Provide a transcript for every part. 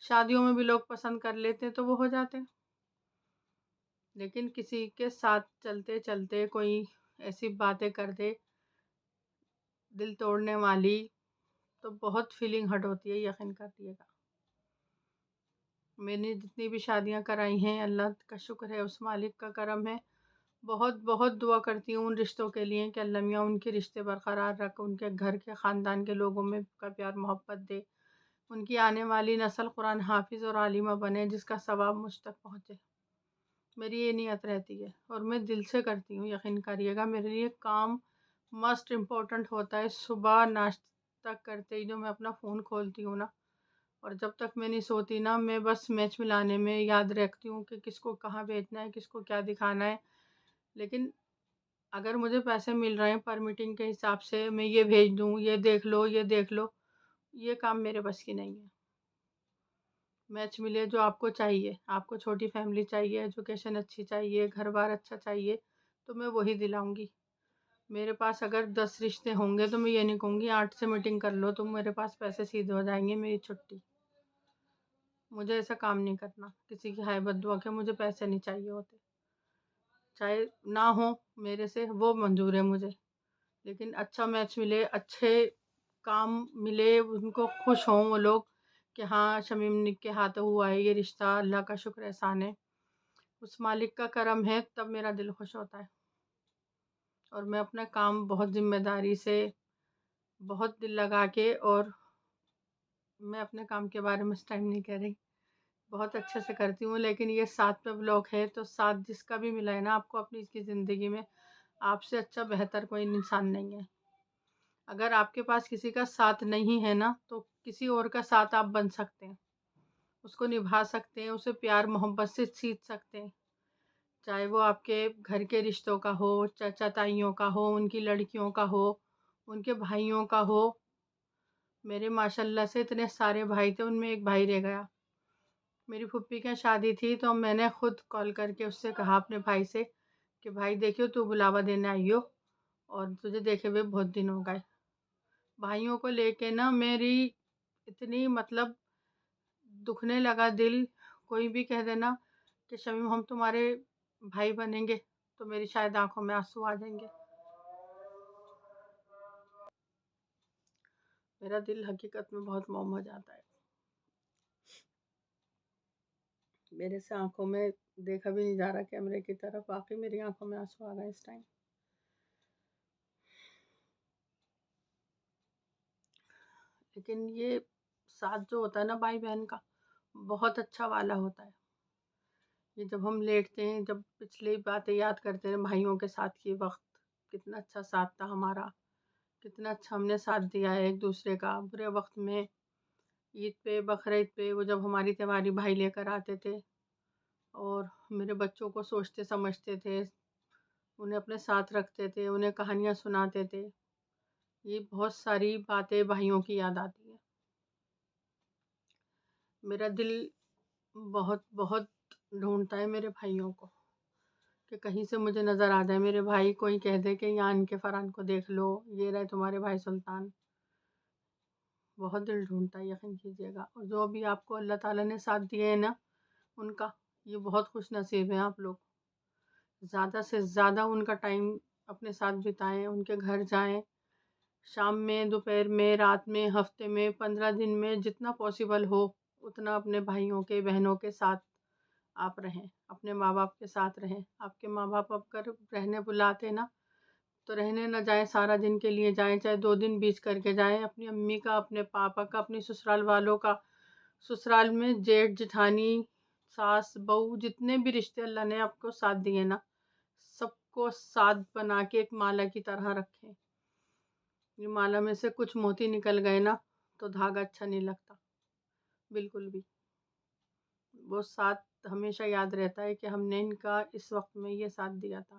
شادیوں میں بھی لوگ پسند کر لیتے تو وہ ہو جاتے، لیکن کسی کے ساتھ چلتے چلتے کوئی ایسی باتیں کر دے دل توڑنے والی، تو بہت فیلنگ ہرٹ ہوتی ہے، یقین کریے گا۔ میں نے جتنی بھی شادیاں کرائی ہیں، اللہ کا شکر ہے، اس مالک کا کرم ہے، بہت بہت دعا کرتی ہوں ان رشتوں کے لیے کہ اللہ میاں ان کے رشتے برقرار رکھ، ان کے گھر کے خاندان کے لوگوں میں کا پیار محبت دے، ان کی آنے والی نسل قرآن حافظ اور عالمہ بنے، جس کا ثواب مجھ تک پہنچے۔ میری یہ نیت رہتی ہے اور میں دل سے کرتی ہوں، یقین کریے گا۔ میرے لیے کام مسٹ امپورٹنٹ ہوتا ہے۔ صبح ناشتہ کرتے ہی جو میں اپنا فون کھولتی ہوں نا، اور جب تک میں نہیں سوتی نا، میں بس میچ ملانے میں یاد رکھتی ہوں کہ کس کو کہاں بھیجنا ہے، کس کو کیا دکھانا ہے۔ لیکن اگر مجھے پیسے مل رہے ہیں پر میٹنگ کے حساب سے، میں یہ بھیج دوں، یہ دیکھ لو، یہ دیکھ لو، یہ کام میرے بس کی نہیں ہے۔ میچ ملے جو آپ کو چاہیے، آپ کو چھوٹی فیملی چاہیے، ایجوکیشن اچھی چاہیے، گھر بار اچھا چاہیے، تو میں وہی دلاؤں گی۔ میرے پاس اگر 10 رشتے ہوں گے تو میں یہ نہیں کہوں گی 8 سے میٹنگ کر لو تو میرے پاس پیسے سیدھے ہو جائیں گے، میری چھٹی۔ مجھے ایسا کام نہیں کرنا، کسی کی ہائے بد دعا کے مجھے پیسے نہیں چاہیے ہوتے، چاہے نہ ہو میرے سے، وہ منظور ہے مجھے، لیکن اچھا میچ ملے، اچھے کام ملے، ان کو خوش ہوں وہ لوگ کہ ہاں شمیم کے ہاتھوں ہوا ہے یہ رشتہ، اللہ کا شکر احسان ہے، اس مالک کا کرم ہے، تب میرا دل خوش ہوتا ہے۔ اور میں اپنا کام بہت ذمہ داری سے، بہت دل لگا کے، اور میں اپنے کام کے بارے میں اس ٹائم نہیں کہہ رہی، بہت اچھے سے کرتی ہوں، لیکن یہ ساتھ پہ بلاک ہے، تو ساتھ جس کا بھی ملا ہے نا آپ کو اپنی اس کی زندگی میں، آپ سے اچھا بہتر کوئی انسان نہیں ہے۔ اگر آپ کے پاس کسی کا ساتھ نہیں ہے نا، تو کسی اور کا ساتھ آپ بن سکتے ہیں، اس کو نبھا سکتے ہیں، اسے پیار محبت سے سیکھ سکتے ہیں، چاہے وہ آپ کے گھر کے رشتوں کا ہو، چچا تائیوں کا ہو، ان کی لڑکیوں کا ہو، ان کے بھائیوں کا ہو۔ میرے ماشاء اللہ سے اتنے سارے بھائی تھے، ان میں ایک بھائی رہ گیا۔ میری پھپھی کی شادی تھی تو میں نے خود کال کر کے اس سے کہا اپنے بھائی سے کہ بھائی دیکھو تو بلاوا دینے آئی ہو، اور تجھے دیکھے ہوئے بہت دن ہو گئے۔ بھائیوں کو لے کے نا میری اتنی مطلب دکھنے لگا دل، کوئی بھی کہہ دینا کہ شمیم ہم تمہارے بھائی بنیں گے تو میری شاید آنکھوں میں آنسو آ جائیں گے۔ میرا دل حقیقت میں بہت موم ہو جاتا ہے، میرے سے آنکھوں میں دیکھا بھی نہیں جا رہا کیمرے کی طرف، واقعی میری آنکھوں میں آنسو آ گئے اس ٹائم۔ لیکن یہ ساتھ جو ہوتا ہے نا بھائی بہن کا، بہت اچھا والا ہوتا ہے۔ یہ جب ہم لیٹتے ہیں، جب پچھلی باتیں یاد کرتے ہیں بھائیوں کے ساتھ کی، وقت کتنا اچھا ساتھ تھا ہمارا، کتنا اچھا ہم نے ساتھ دیا ہے ایک دوسرے کا برے وقت میں، عید پہ، بقرعید پہ، وہ جب ہماری تہواری بھائی لے کر آتے تھے اور میرے بچوں کو سوچتے سمجھتے تھے، انہیں اپنے ساتھ رکھتے تھے، انہیں کہانیاں سناتے تھے، یہ بہت ساری باتیں بھائیوں کی یاد آتی ہیں۔ میرا دل بہت بہت ڈھونڈتا ہے میرے بھائیوں کو کہ کہیں سے مجھے نظر آ جائے میرے بھائی، کوئی کہہ دے کہ یہاں ان کے فرحان کو دیکھ لو، یہ رہے تمہارے بھائی سلطان۔ بہت دل ڈھونڈتا ہے، یقین کیجیے گا۔ اور جو بھی آپ کو اللہ تعالیٰ نے ساتھ دیے ہیں نا، ان کا یہ بہت خوش نصیب ہیں آپ لوگ، زیادہ سے زیادہ ان کا ٹائم اپنے ساتھ بتائیں، ان کے گھر جائیں، شام میں، دوپہر میں، رات میں، ہفتے میں، 15 دن میں، جتنا پاسبل ہو اتنا اپنے بھائیوں کے بہنوں کے ساتھ آپ رہیں، اپنے ماں باپ کے ساتھ رہیں۔ آپ کے ماں باپ اگر رہنے بلاتے نا تو رہنے نہ جائیں، سارا دن کے لیے جائیں، چاہے 2 دن بیچ کر کے جائیں، اپنی امی کا، اپنے پاپا کا، اپنی سسرال والوں کا، سسرال میں جیٹھ جٹھانی، ساس بہو، جتنے بھی رشتے اللہ نے آپ کو ساتھ دیے نا، سب کو ساتھ بنا کے ایک مالا کی طرح رکھیں۔ یہ مالا میں سے کچھ موتی نکل گئے نا تو دھاگا اچھا نہیں لگتا بالکل بھی، وہ ساتھ ہمیشہ یاد رہتا ہے کہ ہم نے ان کا اس وقت میں یہ ساتھ دیا تھا۔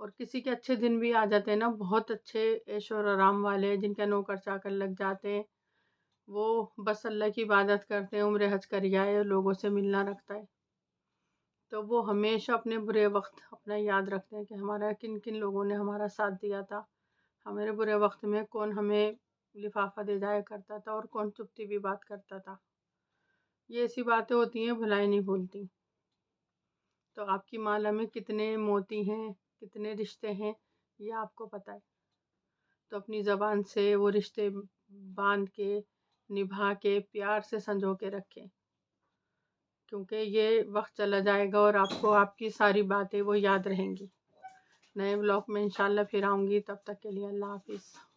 اور کسی کے اچھے دن بھی آ جاتے ہیں نا، بہت اچھے عیش و آرام والے، جن کے نوکر چاکر لگ جاتے ہیں، وہ بس اللہ کی عبادت کرتے ہیں، عمرہ حج کر آئے، لوگوں سے ملنا رکھتا ہے، تو وہ ہمیشہ اپنے برے وقت اپنا یاد رکھتے ہیں کہ ہمارا کن کن لوگوں نے ہمارا ساتھ دیا تھا، ہمارے برے وقت میں کون ہمیں لفافہ دے جایا کرتا تھا اور کون چپتی بھی بات کرتا تھا۔ یہ ایسی باتیں ہوتی ہیں بھلائی نہیں بھولتی۔ تو آپ کی مالا میں کتنے موتی ہیں، کتنے رشتے ہیں، یہ آپ کو پتہ ہے۔ تو اپنی زبان سے وہ رشتے باندھ کے، نبھا کے، پیار سے سنجو کے رکھیں، کیونکہ یہ وقت چلا جائے گا اور آپ کو آپ کی ساری باتیں وہ یاد رہیں گی۔ نئے بلاگ میں انشاءاللہ پھر آؤں گی، تب تک کے لیے اللہ حافظ۔